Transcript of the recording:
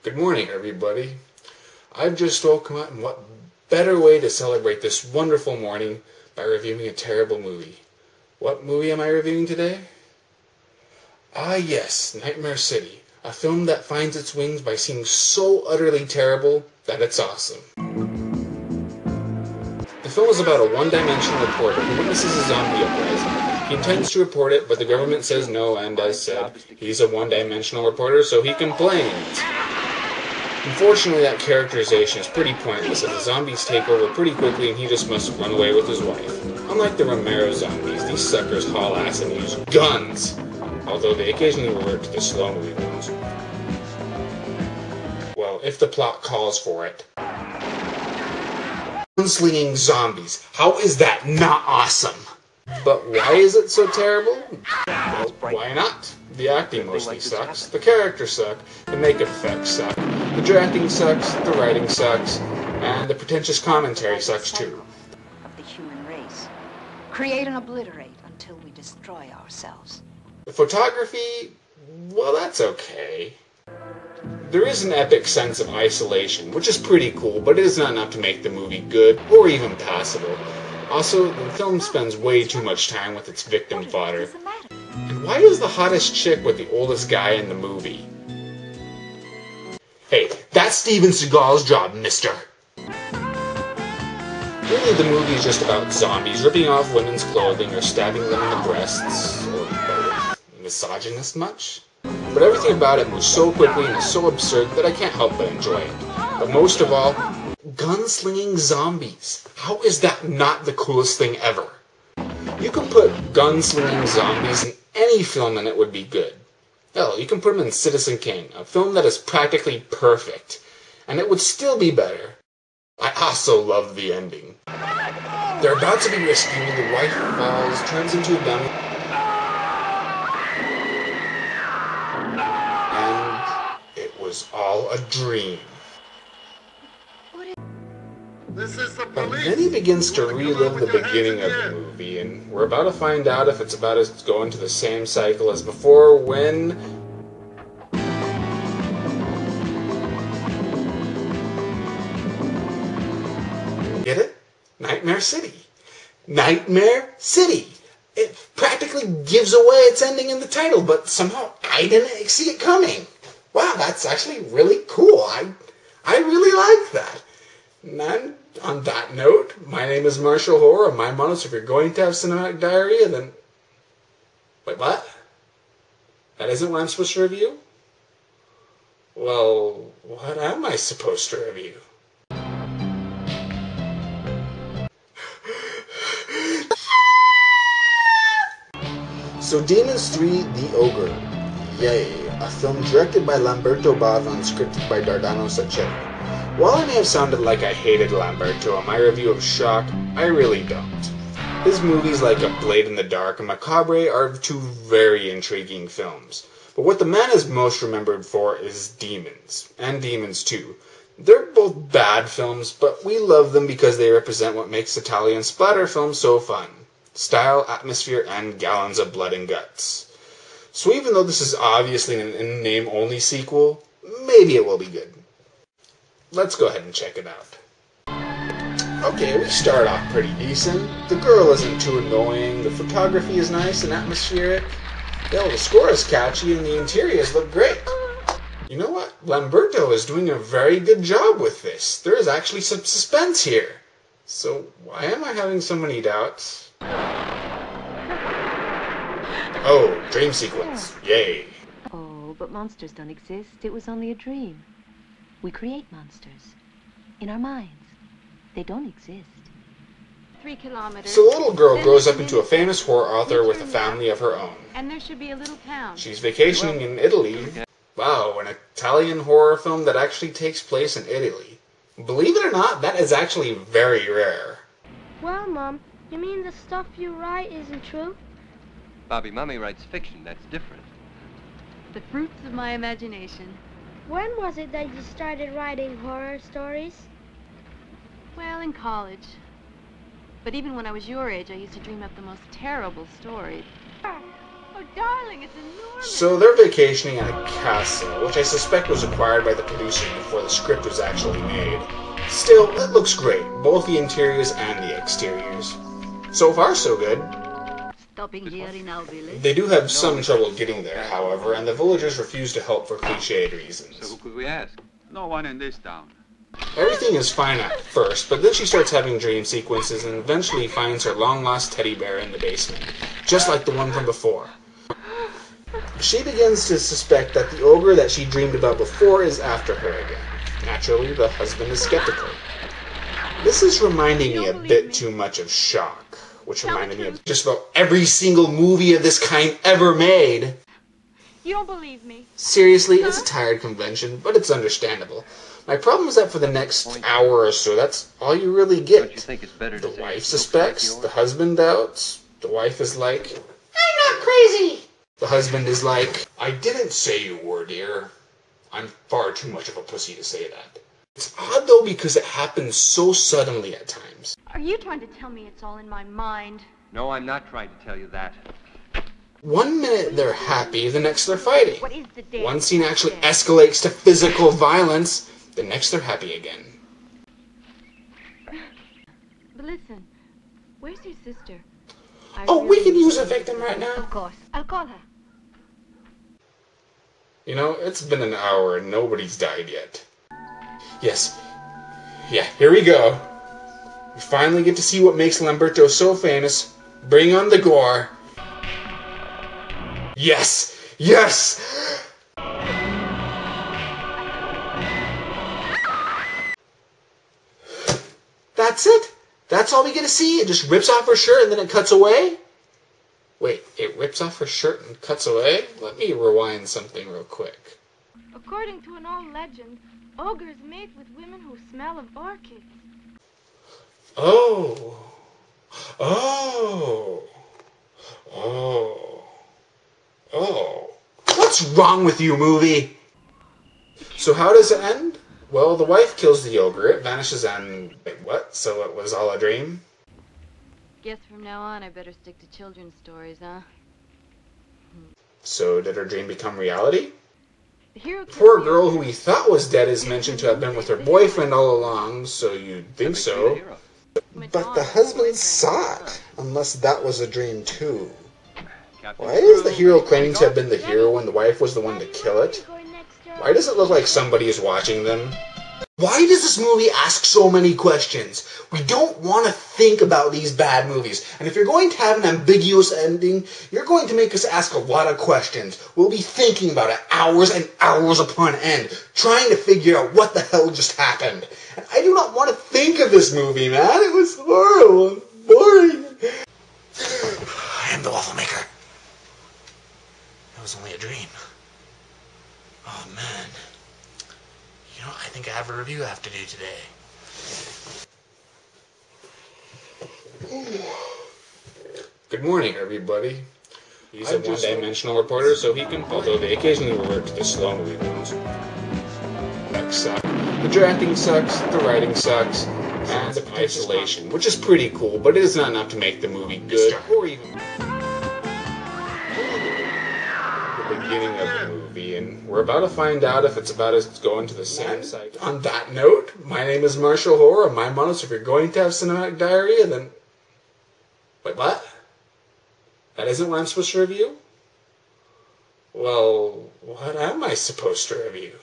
Good morning, everybody. I've just woken up, and what better way to celebrate this wonderful morning by reviewing a terrible movie. What movie am I reviewing today? Ah yes, Nightmare City, a film that finds its wings by seeming so utterly terrible that it's awesome. The film is about a one-dimensional reporter who witnesses a zombie uprising. He intends to report it, but the government says no, and as said, he's a one-dimensional reporter, so he complains. Unfortunately, that characterization is pretty pointless, as the zombies take over pretty quickly and he just must run away with his wife. Unlike the Romero zombies, these suckers haul ass and use guns, although they occasionally revert to the slow movie ones. Well, if the plot calls for it. Gunslinging zombies. How is that not awesome? But why is it so terrible? Well, why not? The acting mostly sucks, the characters suck, the makeup effects suck, the directing sucks, the writing sucks, and the pretentious commentary sucks too. Of the human race. Create and obliterate until we destroy ourselves. The photography, well, that's okay. There is an epic sense of isolation, which is pretty cool, but it is not enough to make the movie good, or even passable. Also, the film spends way too much time with its victim fodder. And why is the hottest chick with the oldest guy in the movie? Hey, that's Steven Seagal's job, mister! Really, the movie is just about zombies ripping off women's clothing or stabbing them in the breasts, or both. Misogynist much? But everything about it moves so quickly and is so absurd that I can't help but enjoy it. But most of all, gunslinging zombies. How is that not the coolest thing ever? You can put gunslinging zombies in any film and it would be good. Hell, you can put them in Citizen Kane, a film that is practically perfect, and it would still be better. I also love the ending. They're about to be rescued, the wife falls, turns into a dummy, and it was all a dream. But then he begins to relive the beginning of the movie, and we're about to find out if it's about to go into the same cycle as before when... Get it? Nightmare City. Nightmare City! It practically gives away its ending in the title, but somehow I didn't see it coming. Wow, that's actually really cool. I really like that. And on that note, my name is MartialHorror, and my motto is if you're going to have cinematic diarrhea, then... Wait, what? That isn't what I'm supposed to review? Well, what am I supposed to review? So Demons 3, The Ogre. Yay, a film directed by Lamberto Bava and scripted by Dardano Sacchetti. While I may have sounded like I hated Lamberto in my review of Shock, I really don't. His movies like A Blade in the Dark and Macabre are two very intriguing films. But what the man is most remembered for is Demons, and Demons 2. They're both bad films, but we love them because they represent what makes Italian splatter films so fun. Style, atmosphere, and gallons of blood and guts. So even though this is obviously an in-name only sequel, maybe it will be good. Let's go ahead and check it out. Okay, we start off pretty decent. The girl isn't too annoying, the photography is nice and atmospheric. Hell, the score is catchy and the interiors look great. You know what? Lamberto is doing a very good job with this. There is actually some suspense here. So why am I having so many doubts? Oh, dream sequence. Yay. Oh, but monsters don't exist. It was only a dream. We create monsters. In our minds. They don't exist. 3 kilometers. So the little girl grows up into a famous horror author with a family of her own. And there should be a little town. She's vacationing in Italy. Wow, an Italian horror film that actually takes place in Italy. Believe it or not, that is actually very rare. Well, Mom, you mean the stuff you write isn't true? Bobby, Mommy writes fiction. That's different. The fruits of my imagination. When was it that you started writing horror stories? Well, in college. But even when I was your age, I used to dream up the most terrible stories. Oh, darling, it's enormous. So they're vacationing in a castle, which I suspect was acquired by the producer before the script was actually made. Still, it looks great, both the interiors and the exteriors. So far, so good. Stopping here in our village? They do have some trouble getting there, however, and the villagers refuse to help for cliched reasons. So who could we ask? No one in this town. Everything is fine at first, but then she starts having dream sequences and eventually finds her long-lost teddy bear in the basement, just like the one from before. She begins to suspect that the ogre that she dreamed about before is after her again. Naturally, the husband is skeptical. This is reminding me a bit too much of Shock, which reminded me of just about every single movie of this kind ever made. You don't believe me. Seriously, it's a tired convention, but it's understandable. My problem is that for the next hour or so, that's all you really get. Don't you think it's better to The say wife it looks like suspects, yours? the husband doubts, the wife is like, I'm not crazy! The husband is like, I didn't say you were, dear. I'm far too much of a pussy to say that. It's odd though because it happens so suddenly at times. Are you trying to tell me it's all in my mind? No, I'm not trying to tell you that. One minute they're happy, the next they're fighting. What is the damn One scene actually escalates to physical violence, the next they're happy again. But listen, where's your sister? Oh, we can use a victim right now. Of course. I'll call her. You know, it's been an hour and nobody's died yet. Yes. Yeah, here we go. We finally get to see what makes Lamberto so famous. Bring on the gore. Yes! Yes! That's it? That's all we get to see? It just rips off her shirt and then it cuts away? Wait, it rips off her shirt and cuts away? Let me rewind something real quick. According to an old legend, ogres mate with women who smell of orchids. Oh. Oh. Oh. Oh. What's wrong with you, movie? So how does it end? Well, the wife kills the ogre, it vanishes and... Wait, what? So it was all a dream? Guess from now on I better stick to children's stories, huh? So did her dream become reality? The hero Poor girl who we thought was dead is mentioned to have been with her boyfriend all along, so you'd think so. But the husband saw it, unless that was a dream too. Why is the hero claiming to have been the hero when the wife was the one to kill it? Why does it look like somebody is watching them? Why does this movie ask so many questions? We don't want to think about these bad movies. And if you're going to have an ambiguous ending, you're going to make us ask a lot of questions. We'll be thinking about it hours and hours upon end, trying to figure out what the hell just happened. And I do not want to think of this movie, man. It was horrible and boring. I am the waffle maker. It was only a dream. Oh, man. You know, I think I have a review I have to do today. Good morning, everybody. He's a one-dimensional reporter, so he can, although they occasionally revert to the slow movie ones. That sucks. The directing sucks, the writing sucks, and the isolation, which is pretty cool, but it is not enough to make the movie good, or even the beginning of the movie, and we're about to find out if it's about us going to the same site. On that note, my name is MartialHorror, and my motto is if you're going to have cinematic diarrhea, then... Wait, what? That isn't what I'm supposed to review? Well, what am I supposed to review?